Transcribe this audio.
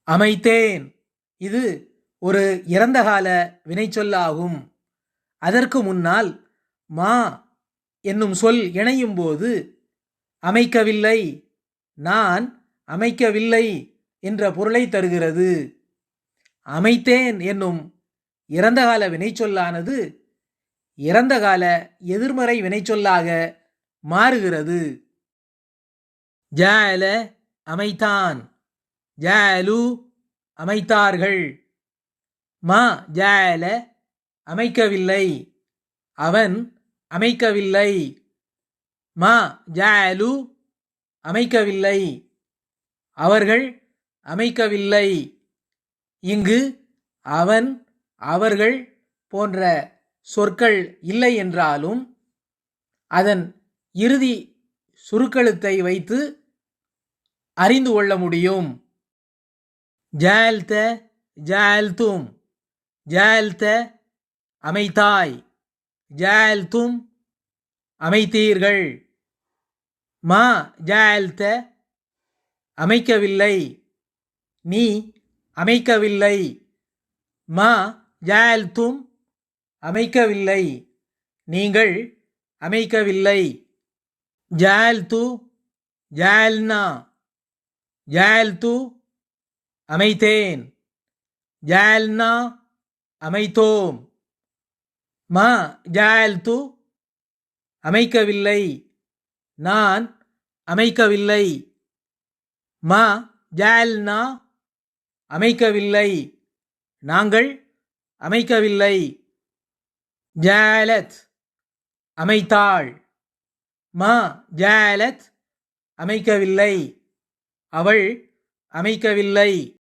அமைத்தேன். இது ஒரு இறந்தகால வினைச்சொல்லாகும். அதற்கு முன்னால் மா என்னும் சொல் இணையும் போது அமைக்கவில்லை, நான் அமைக்கவில்லை என்ற பொருளை தருகிறது. அமைத்தேன் என்னும் இறந்தகால வினைச்சொல்லானது இறந்தகால எதிர்மறை வினைச்சொல்லாக மாறுகிறது. ஜஅல அமைத்தான், ஜஅலு அமைத்தார்கள். மா ஜஅல அமைக்கவில்லை, அவன் அமைக்கவில்லை. மா ஜஅலு அமைக்கவில்லை, அவர்கள் அமைக்கவில்லை. இங்கு அவன், அவர்கள் போன்ற சொற்கள் இல்லை என்றாலும் அதன் இறுதி சுருக்கெழுத்தை வைத்து அறிந்து கொள்ள முடியும். ஜஅல்த ஜஅல்தும், ஜஅல்த அமைத்தாய், ஜஅல்தும் அமைத்தீர்கள். மா ஜஅல்த அமைக்கவில்லை, நீ அமைக்கவில்லை. மா ஜஅல்தும் அமைக்கவில்லை, நீங்கள் அமைக்கவில்லை. ஜஅல்து ஜஅல்னா, ஜஅல்து அமைத்தேன், ஜஅல்னா அமைத்தோம். மா ஜஅல்து அமைக்கவில்லை, நான் அமைக்கவில்லை. மா ஜஅல்னா அமைக்கவில்லை, நாங்கள் அமைக்கவில்லை. ஜஅலத் அமைத்தாள், மா ஜஅலத் அமைக்கவில்லை, அவள் அமைக்கவில்லை.